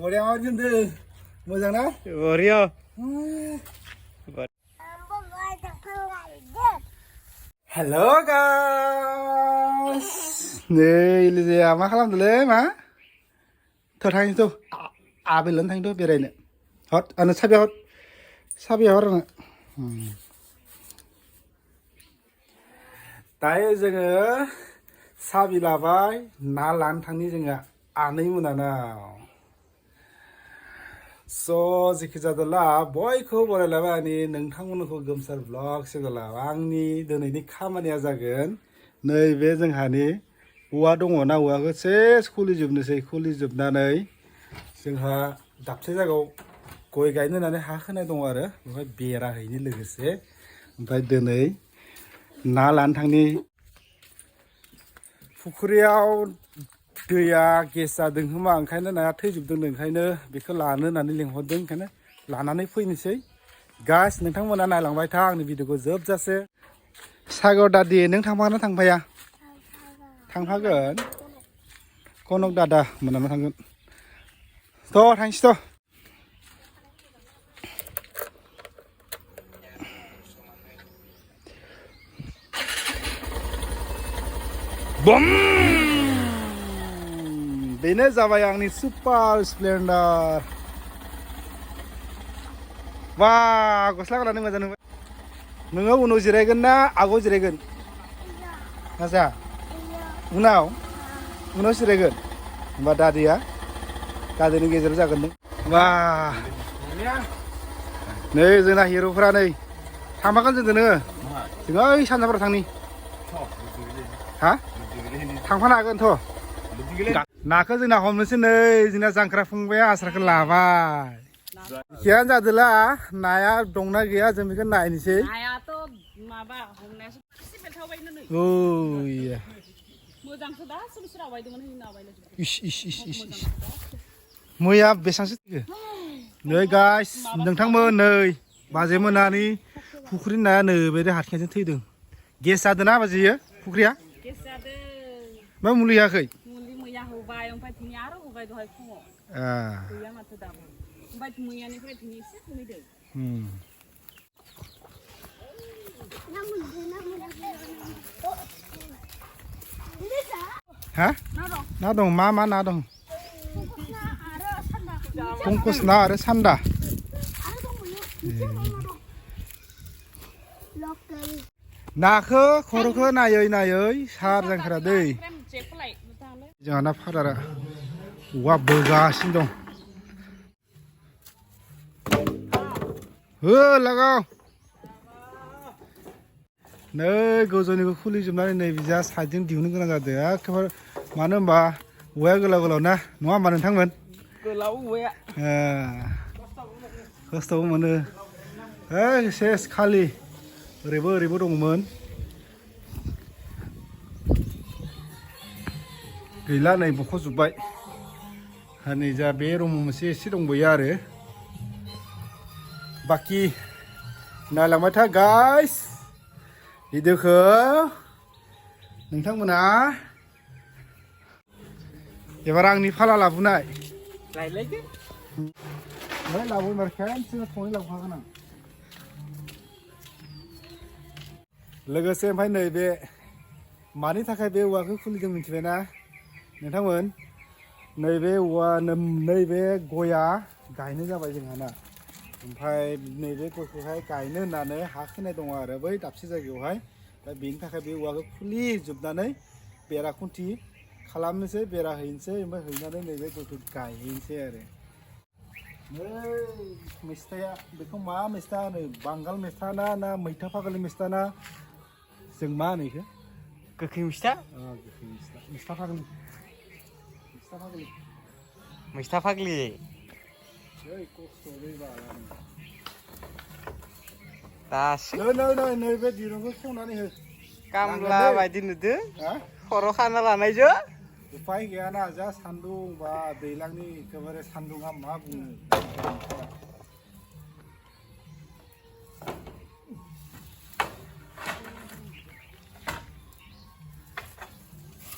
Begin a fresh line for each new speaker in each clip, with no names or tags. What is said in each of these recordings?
बरिया माबायदि मोजां ना
बरिया
हेलो गाइस नै लिजाया मा खालामदोंलै मा थ' थांनोसै आबैलानो थांदो बेरायनो हट आंनो साबिया हर आंनो दायो जोङो साबि लाबाय ना लानो थांनि जोङो आनै मोनानाव स' जेखि जादोला बयखौ बरायलाबाय आंनि नोंथांमोनखौ गोमसार ब्लग चेनेलाव आंनि दिनैनि खामानिया जागोन नैबे जोंहानि औवा दङ ना औवाखौ सेस खुलिजोबनानै जोंहा दाबसे जायगायाव गय गायनो होननानै हा खोनाय दङ आरो बेवहाय बेरा हैनो लोगोसे ओमफ्राय दिनै ना लानो थांनि फुख्रियाव दैया गेस जादों खोमा ओंखायनो नाया थैजोबदों ओंखायनो बेखौ लानो होननानै लिंहरदों ओंखायनो लानानै फैनोसै गाइस नोंथांमोना नायलांबाय था आंनि भिडिअखौ जोबजासे सागर दादि नों थांफागोन ना थांफाया थांफागोन कनक दादा मोनानो थांगोन थ' थांसै थ' बम बेनो जाबाय आंनि सुपार स्प्लेन्डार वा गस्ला गाननानै मोजां नुबाय नोङो उनाव जिरायगोन ना आगोआव जिरायगोन आसा उनाव जिरायगोन होमबा दादिनि गेजेराव जागोन नों वा नै जोंना हिर'फोरा नै थांफागोन जोंजों नोङो जोङो ओइ सानजाफोराव थांनि हा थांफानो हागोनथ' नाखौ जोंना हमनोसै नै जोंना जांख्रा फंबाया आस्राखौ लाबाय खियानो जादोला नाया दंना गैया जों बेखौ नायनोसै
नायाथ' माबा हमनायासो बेलथावबायनो नै मोजांसो दा सोरबा आवगायदोंमोन
मैया बेसेबांसो नै गाइस नोंथांमोन नै बाजै मोनानि फुख्रि नाया नै बे हारसिंजों थैदों गेस जादों ना बाजैयो फुख्रिया
गेस जादों
मा मुलि होआखै
मुलि मैया होबाय ओमफ्राय दिनै आरो होबाय दहाय फुङाव गैया माथो दाबो ओमफ्राय मैयानिफ्राय दिनै एसे खमायदों
हा ना दं मा ना दं पंकज ना आरो सान्दा नाखौ खर'खौ नायै सार जांख्रा दै जोंहा ना फादारा औवा बोगासिनो दं हो लागाव नै गोजौनिखौ खुलिजोबनानै नै बिजा साइडजों दिहुननो गोनां जादों एखेबारे मानो होनबा औवाया गोलाव ना नङा होमबा नोंथांमोन
गोलाव औवाया
खस्थ'बो मोनो सेस खालि ओरैबो दंमोन गैला नै बख'जोब्बाय नै जा बे रुम मोनसे एसे दंबोयो आरो बाखि नायलांबाय था गाइस भिडिअखौ नोंथांमोना एबार आंनि फाला लाबोनाय लाबोबाय खेनसेनो थनै लाबोखागोन आं लोगोसे ओमफ्राय नैबे मानि थाखाय बे औवाखौ खुलिदों मिथिबायना नोंथांमोन नैबे गया गायनो जाबाय जोंहाना ओमफ्राय नैबे गयखौहाय गायनो होननानै हा खोनाय दङ आरो बै दाबसे जायगायावहाय दा बेनि थाखाय बे औवाखौ खुलिजोबनानै बेरा खुन्थि खालामनोसै बेरा हैनोसै ओमफ्राय हैनानै नैबे गयखौ गायहैनोसै आरो नै मेस्थाया बेखौ मा मेस्था होनो बांगाल मेस्था ना मैथा फाग्लि मेस्था ना जों मा होनो बेखौ
गोखै मिस्था
मैस्था फाग्लि
मैस्था फाग्लि दासो
नैबे दिरुंखौ खेवनानै हो
कामला बायदि नुदो खर' खाना लानायजों
उपाय गैयाना जा सान्दुं बा दैज्लांनि एखेबारे सान्दुंआ मा बुङो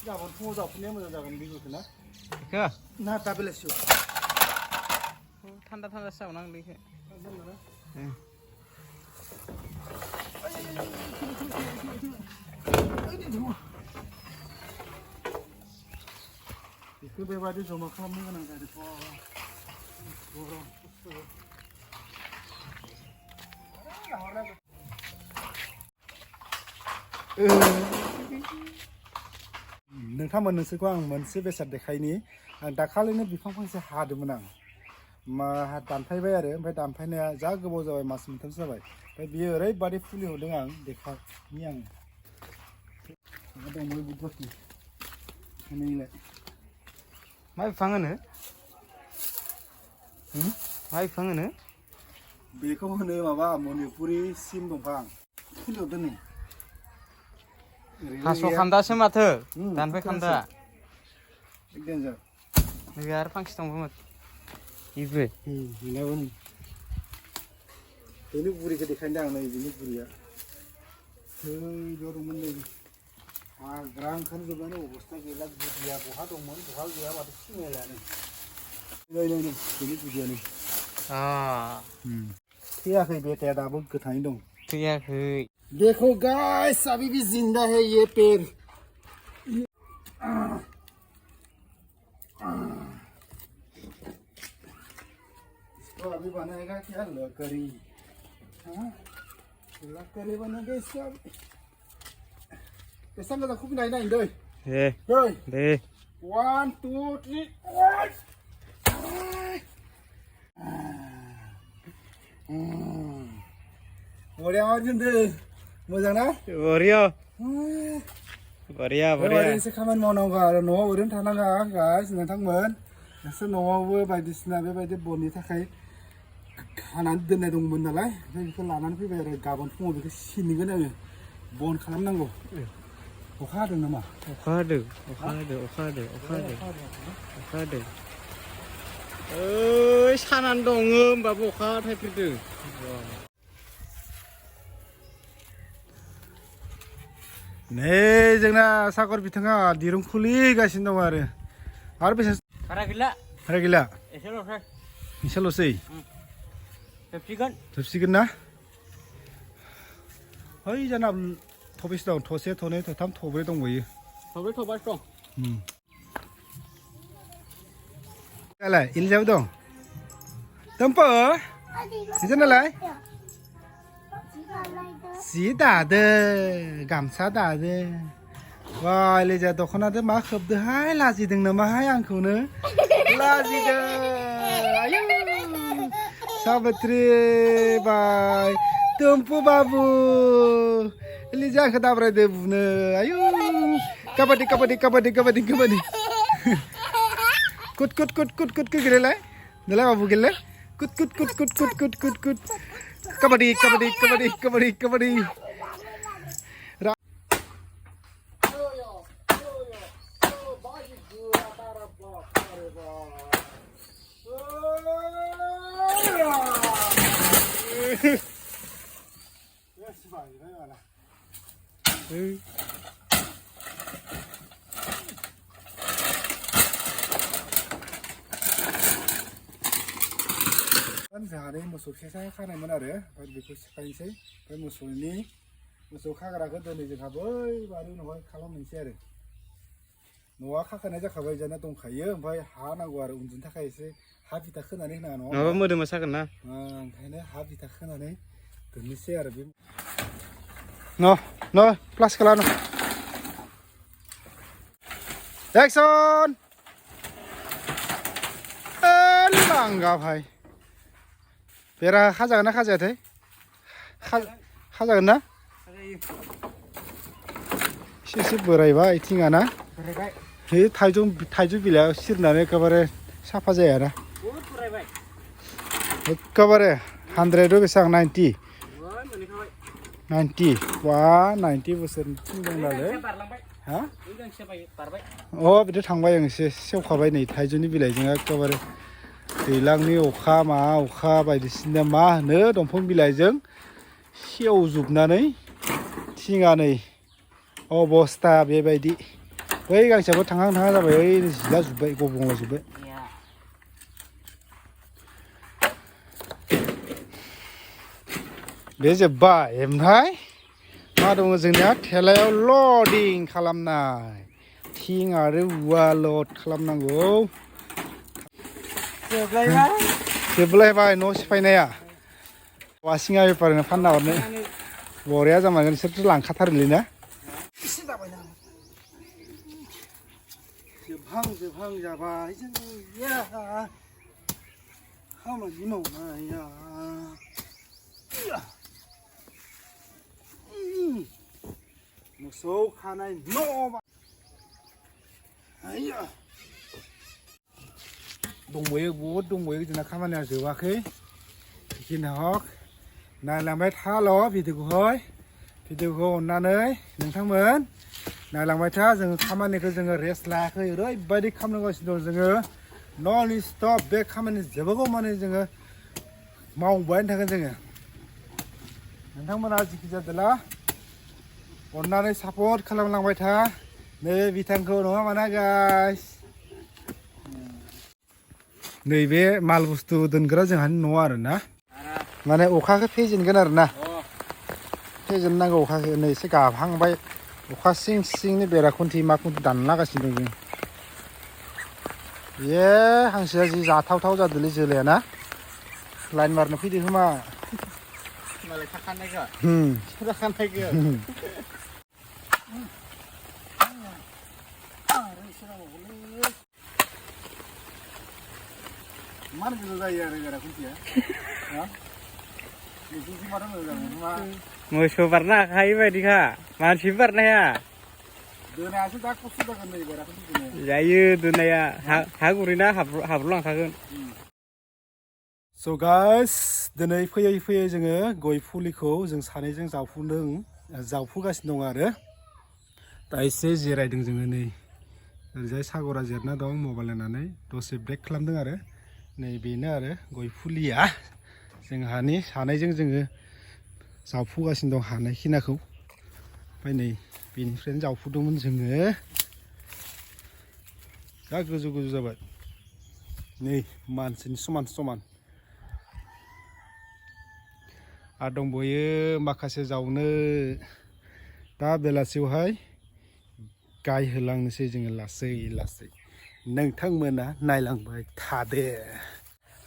गाबोन फुङाव जाफैनाया मोजां जागोन बे गयखौ ना दा बेलासियाव
थान्दा थान्दा सावनांगौ इखो
बेखौ बेबायदि जमा खालामनो गोनां जादोंथ' गरम नोंथांमोन नोंसोरखौ आं मोनसे बेसाद देखायनि आं दाखालिनो बिफां फांसे हादोंमोन आं दानफायबाय आरो ओमफ्राय दानफायनाया जा गोबाव जाबाय मास मोनथामसो जाबाय ओमफ्राय बियो ओरैबादि फुलि हरदों आं देखायनि आं दंमोन बुद्धि नैलाय
मा बिफां होनो मा बिफां होनो
बेखौ होनो माबा मणिपुरि सिम दंफां फुलि हरदों नै
हास' खान्दासो माथो दानफाय खान्दा
डेन्जार
नै आरो फांसे दंबावोमोन इबो
बेनाबो नै बेनि बुरिखौ देखायनो आं नै बेनि बुरिया बेयाव दंमोन नै हाग्रा ओंखारजोबनानै अबस्था गैला बुदिया बहा दंमोन बहा गैया माथो सिनायलानो नै नै नै बेनि बुदियानो थैयाखै बेटाया दाबो गोथाङै दं
थैयाखै
देखो गाइस अभी भी जिंदा है ये पेड़ इसको अभी बनाएगा क्या लकड़ी लकड़ी बनेगा इसका कैसा लगा खूब नहीं नहीं दे
दे
1 2 3 बरिया मावदों मोजां ना
बरिया बरिया बरिया
एसे खामानि मावनांगौ आरो न'आव ओरैनो थानाङा गाइस नोंथांमोन नोंसोर न'आवबो बायदिसिना बेबायदि बननि थाखाय खानानै दोननाय दंमोन नालाय ओमफ्राय बेखौ लानानै फैबाय आरो गाबोन फुङाव बेखौ सिनगोन आङो बन खालामनांगौ अखा हादों नामा
अखा हादों ओइ सानानै दङ होमबाबो अखा थाइफ्रिदों
नै जोंना सागर बिथाङा दिरुं खुलिगासिनो दं आरो बेसे
बारा गैला
एसेल'सै जोबसिगोन ना है जाना थबेसे दं थसे थनै थथाम थब्रै दंबायो
थबासो दं
दालाय इलिजाबो दं दोमपो बिदिनालाय जि दादो गामसा दादो वा इलिजा दख'नादो मा खोबदोहाय लाजिदों नामाहाय आंखौनो लाजिदों आयु सावित्री बाय दोमपु बाबु इलिजा आंखौ दाब्रायदो बुनो आयु काबादि कुट गेलेलाय देलाय बाबु गेले कुट काबादि जाहाथे मोसौ फिसा खानायमोन आरो बेखौ सिफायनोसै ओमफ्राय मोसौ खाग्राखौ दोनै जोंहा बै बारि उनावहाय खालामनोसै आरो न'आ खाखानाय जाखाबाय जाना दंखायो ओमफ्राय हा नांगौ आरो उन्दुनो थाखाय एसे हा बिथा खोनानै होनाङा नङा
माबा मोदोमा सागोन ना
ओंखायनो हा बिथा खोनानै दोननोसै आरो बे न प्लास खालाम एक्सन लांगा भाई बेरा खाजागोन ना खाजायाथाय खाजागोन ना एसे बोरायबाय थिङा ना बे थाइजौ बिलाइयाव सिरनानै एखेबारे साफा जायाना एखेबारे 100 बेसेबां 90 वा 90 बोसोरनि थिं दं नालाय हा बिदि थांबाय आं एसे सेवखाबाय नै थाइजौनि बिलाइजों एखेबारे दैज्लांनि अखा बायदिसिना मा होनो दंफां बिलाइजों सेवजोबनानै थिङा नै अबस्था बेबायदि बै गांसेयाबो थाङा जाबाय ओइ जिला जोब्बाय गब्लंला जोब्बाय बे जोब्बाय ओमफ्राय मा दङ जोंनिया थेलायाव लडिं खालामनाय थिं आरो औवा लड खालामनांगौ जोबलायबाय न' सिफायनाया वासिङा बेफारिनो फानना हरनो बरिया जामारगोन बिसोरथ' लांखाथारोलै ना जोबहां जाबाय जोंनिया खामानि मावनाया मोसौ खानाय न' दंबोयो बहुद दंबोयो जोंना खामानिया जोबाखै बेखिनि हक नायलांबाय थाल' भिडिअखौ अननानै नोंथांमोन नायलांबाय था जोङो खामानिखौ जोङो रेस्ट लायाखै ओरैबायदि खालामगासिनो दं जोङो नन स्टप बे खामानि जोबागौ माने जोङो मावबायानो थागोन जोङो नोंथांमोना जिखि जादोला अननानै सापर्ट खालामलांबाय था नै बिथांखौ नङा माना गाइस नैबे माल बुस्थु दोनग्रा जोंहानि न' आरो ना माने अखाखौ फेजेनगोन आरो ना फेजेननांगौ अखाखौ नै एसे गाबहांबाय अखा सिं सिंनि बेरा खुन्थि मा खुन्थि दानलागासिनो दं जों ए हांसोआ जि जाथावथाव जादोंलै जोलाया ना लाइन मारनो फैदो खोमा
मालाय थाखानायखौ
मानो गोजौ जायो आरो बेरा खुन्थिया
मोसौ बारनो हाखायो बायदिखा मानसि बारनो हाया
दोनायासो दा खस्थ' जागोन नै बेरा खुन्थि
जायो दोननाया हा गुरैना हाब्रुलांखागोन
स' गाइस दिनै फैयै फैयै जोङो गय फुलिखौ जों सानैजों जावफुगासिनो दं आरो दा एसे जिरायदों जोङो नै ओरैजाय सागरा जिरना दं मबाइल नायनानै दसे ब्रेक खालामदों आरो नै बेनो आरो गय फुलिया जोंहानि सानैजों जोङो जावफुगासिनो दं हानाय खिनाखौ ओमफ्राय नै बेनिफ्रायनो जावफुदोंमोन जोङो जा गोजौ गोजौ जाबाय नै मानसिनि समान आरो दंबोयो माखासे जावनो दा बेलासियावहाय गायहोलांनोसै जोङो लासै लासै नोंथांमोना नायलांबाय थादो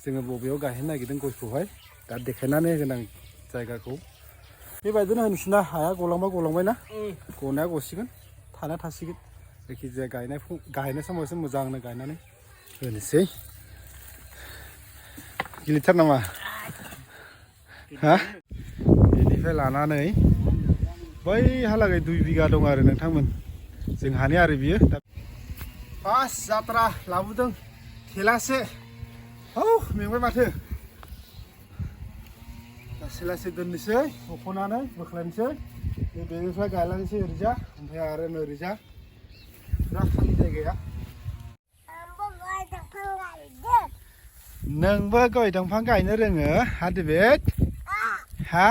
जोङो बबेयाव गायहैनो नागिरदों गयखौहाय दा देखायनानै होगोन आं जायगाखौ बेबायदिनो होनोसैना हाया गलांबाय ना गनाया गसिगोन थाना थासिगोन जायखिजाया गायनाय समाव एसे मोजांनो गायनानै होनोसै गिलिरथार नामा हा बेनिफ्राय लानानै बैहालागै 2 बिगा दं आरो नोंथांमोन जोंहानि आरो बियो फार्स्ट जात्रा लाबोदों थेलासे मेंबाय माथो लासै लासै दोननोसै हख'नानै बोख्लायनोसै बेनिफ्राय गायलांनोसै ओरैजा ओमफ्राय आरो ओरैजा फुरा खालि जायगाया नोंबो गय दंफां गायनो रोङो हादिबेट हा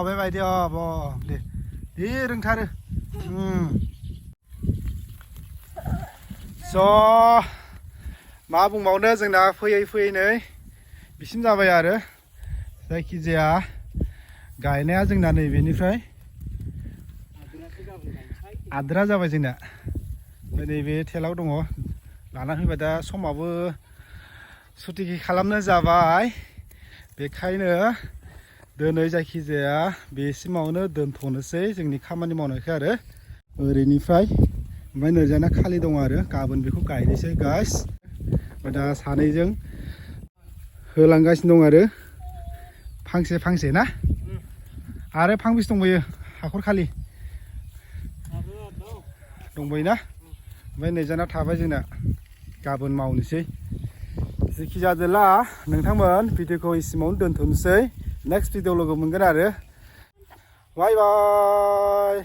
बेबायदि दे रोंथारो स' मा बुंबावनो जोंना फैयै नै बिसिम जाबाय आरो जायखिजाया गायनाया जोंना नैबेनिफ्राय आद्रा जाबाय जोंना ओमफ्राय नैबे थेलाव दङ लाना फैबाय दा समाबो सुटिखि खालामनो जाबाय बेखायनो दिनै जायखिजाया बेसिमावनो दोनथ'नोसै जोंनि खामानि मावनायखौ आरो ओरैनिफ्राय ओमफ्राय नोरजाना खालि दङ आरो गाबोन बेखौ गायनोसै गाइस दा सानैजों होलांगासिनो दं आरो फांसे ना आरो फांबेसे दंबायो हाखर खालि दंबायो ना ओमफ्राय नैजाना थाबाय जोंना गाबोन मावनोसै जेखि जादोला नोंथांमोन भिडिअखौ इसिमावनो दोनथ'नोसै नेक्स्ट भिडिअ लोगो मोनगोन आरो बाय बाय